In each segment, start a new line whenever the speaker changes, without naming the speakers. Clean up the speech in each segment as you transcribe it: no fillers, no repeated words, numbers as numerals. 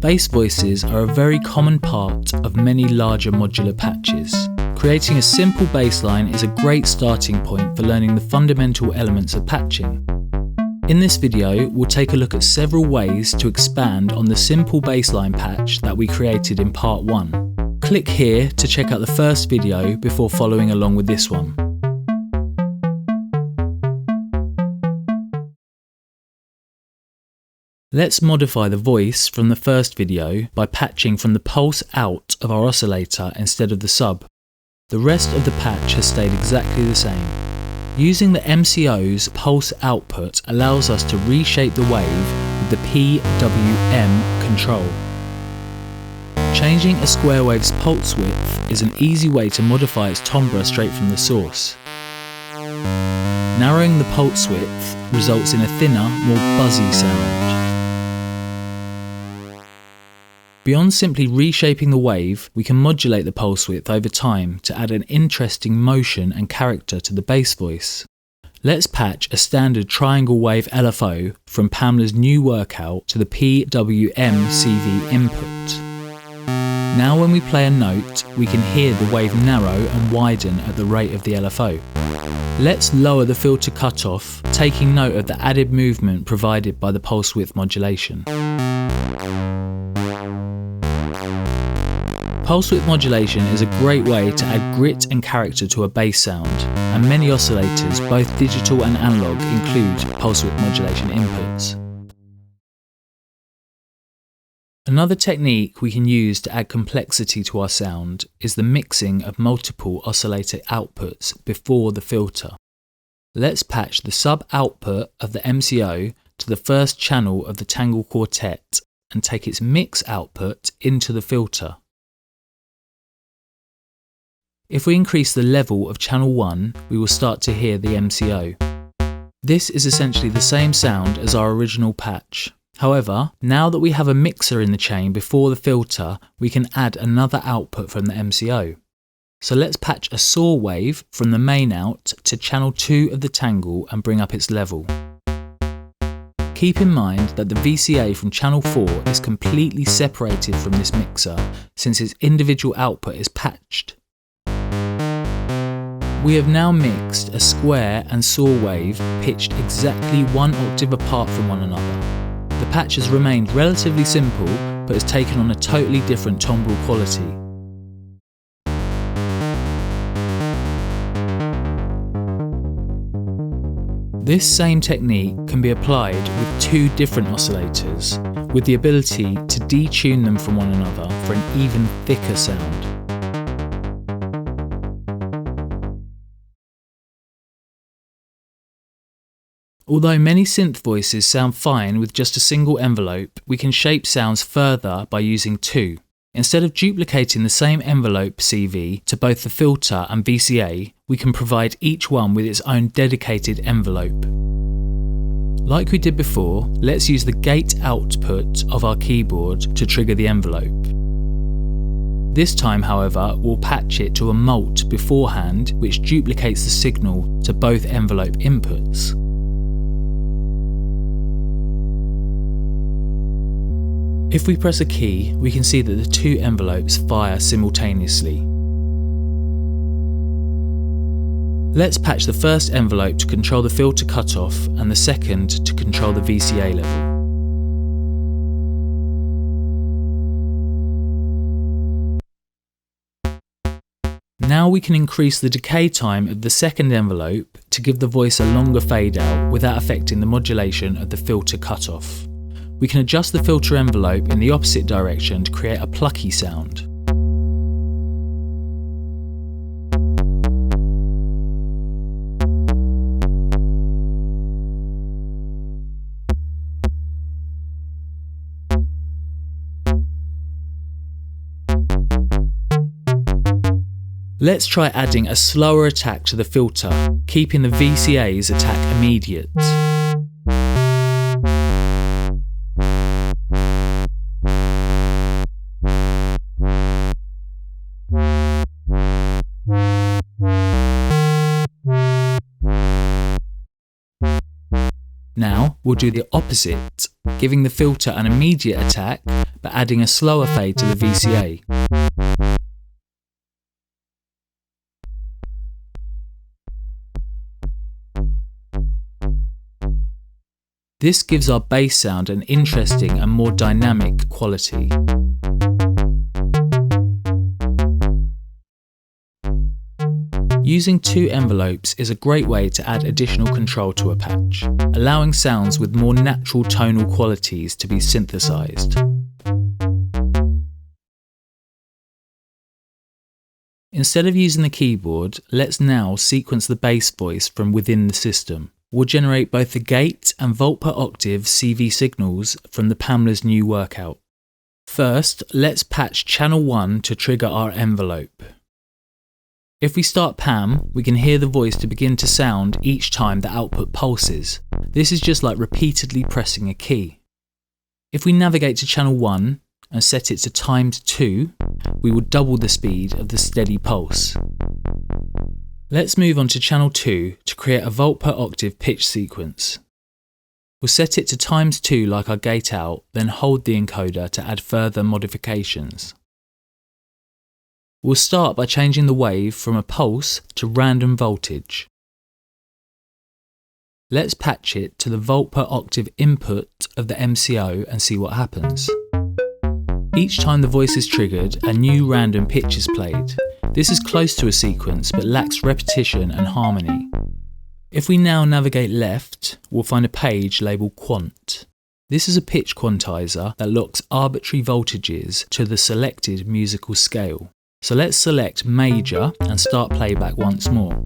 Bass voices are a very common part of many larger modular patches. Creating a simple bass line is a great starting point for learning the fundamental elements of patching. In this video, we'll take a look at several ways to expand on the simple bassline patch that we created in part 1. Click here to check out the first video before following along with this one. Let's modify the voice from the first video by patching from the pulse out of our oscillator instead of the sub. The rest of the patch has stayed exactly the same. Using the MCO's pulse output allows us to reshape the wave with the PWM control. Changing a square wave's pulse width is an easy way to modify its timbre straight from the source. Narrowing the pulse width results in a thinner, more buzzy sound. Beyond simply reshaping the wave, we can modulate the pulse width over time to add an interesting motion and character to the bass voice. Let's patch a standard triangle wave LFO from Pamela's new workout to the PWM CV input. Now when we play a note, we can hear the wave narrow and widen at the rate of the LFO. Let's lower the filter cutoff, taking note of the added movement provided by the pulse width modulation. Pulse width modulation is a great way to add grit and character to a bass sound, and many oscillators, both digital and analog, include pulse width modulation inputs. Another technique we can use to add complexity to our sound is the mixing of multiple oscillator outputs before the filter. Let's patch the sub output of the MCO to the first channel of the Tangle Quartet and take its mix output into the filter. If we increase the level of channel 1, we will start to hear the MCO. This is essentially the same sound as our original patch. However, now that we have a mixer in the chain before the filter, we can add another output from the MCO. So let's patch a saw wave from the main out to channel 2 of the Tangle and bring up its level. Keep in mind that the VCA from channel 4 is completely separated from this mixer since its individual output is patched. We have now mixed a square and saw wave pitched exactly 1 octave apart from one another. The patch has remained relatively simple, but has taken on a totally different timbral quality. This same technique can be applied with 2 different oscillators, with the ability to detune them from one another for an even thicker sound. Although many synth voices sound fine with just a single envelope, we can shape sounds further by using 2. Instead of duplicating the same envelope CV to both the filter and VCA, we can provide each one with its own dedicated envelope. Like we did before, let's use the gate output of our keyboard to trigger the envelope. This time, however, we'll patch it to a mult beforehand, which duplicates the signal to both envelope inputs. If we press a key, we can see that the 2 envelopes fire simultaneously. Let's patch the first envelope to control the filter cutoff and the second to control the VCA level. Now we can increase the decay time of the second envelope to give the voice a longer fade out without affecting the modulation of the filter cutoff. We can adjust the filter envelope in the opposite direction to create a plucky sound. Let's try adding a slower attack to the filter, keeping the VCA's attack immediate. Now we'll do the opposite, giving the filter an immediate attack but adding a slower fade to the VCA. This gives our bass sound an interesting and more dynamic quality. Using two envelopes is a great way to add additional control to a patch, allowing sounds with more natural tonal qualities to be synthesized. Instead of using the keyboard, let's now sequence the bass voice from within the system. We'll generate both the gate and volt per octave CV signals from the Pamela's new workout. First, let's patch channel 1 to trigger our envelope. If we start Pam, we can hear the voice to begin to sound each time the output pulses. This is just like repeatedly pressing a key. If we navigate to channel 1 and set it to times 2, we will double the speed of the steady pulse. Let's move on to channel 2 to create a volt per octave pitch sequence. We'll set it to times 2 like our gate out, then hold the encoder to add further modifications. We'll start by changing the wave from a pulse to random voltage. Let's patch it to the volt per octave input of the MCO and see what happens. Each time the voice is triggered, a new random pitch is played. This is close to a sequence but lacks repetition and harmony. If we now navigate left, we'll find a page labelled Quant. This is a pitch quantizer that locks arbitrary voltages to the selected musical scale. So let's select Major and start playback once more.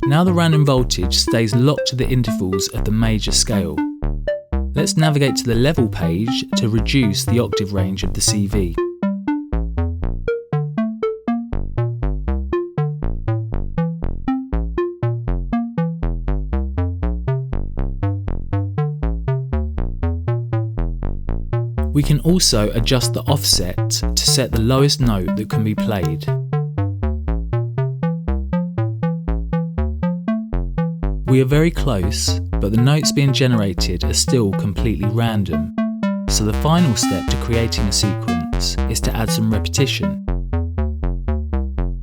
Now the random voltage stays locked to the intervals of the major scale. Let's navigate to the level page to reduce the octave range of the CV. We can also adjust the offset to set the lowest note that can be played. We are very close, but the notes being generated are still completely random. So the final step to creating a sequence is to add some repetition.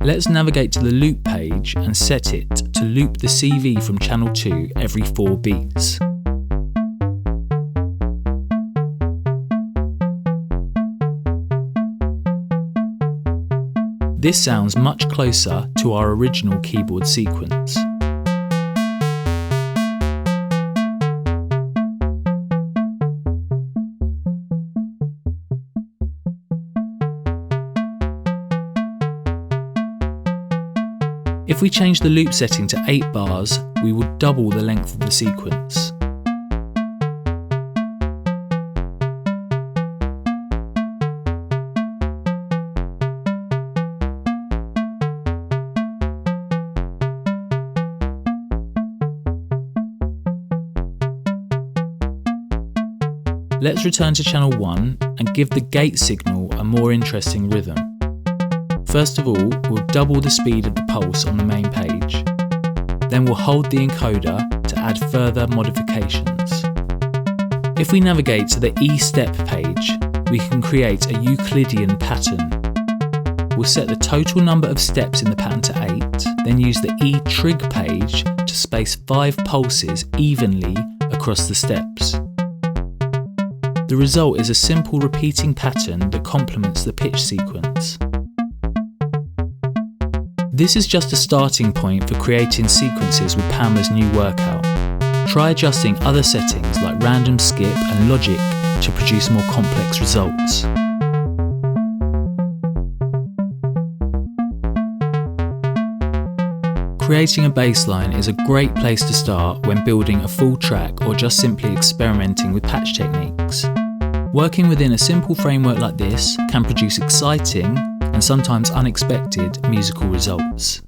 Let's navigate to the loop page and set it to loop the CV from channel 2 every 4 beats. This sounds much closer to our original keyboard sequence. If we change the loop setting to 8 bars, we will double the length of the sequence. Let's return to channel 1 and give the gate signal a more interesting rhythm. First of all, we'll double the speed of the pulse on the main page. Then we'll hold the encoder to add further modifications. If we navigate to the E step page, we can create a Euclidean pattern. We'll set the total number of steps in the pattern to 8, then use the E trig page to space 5 pulses evenly across the steps. The result is a simple repeating pattern that complements the pitch sequence. This is just a starting point for creating sequences with Pamela's new workout. Try adjusting other settings like random skip and logic to produce more complex results. Creating a bass line is a great place to start when building a full track or just simply experimenting with patch techniques. Working within a simple framework like this can produce exciting and sometimes unexpected musical results.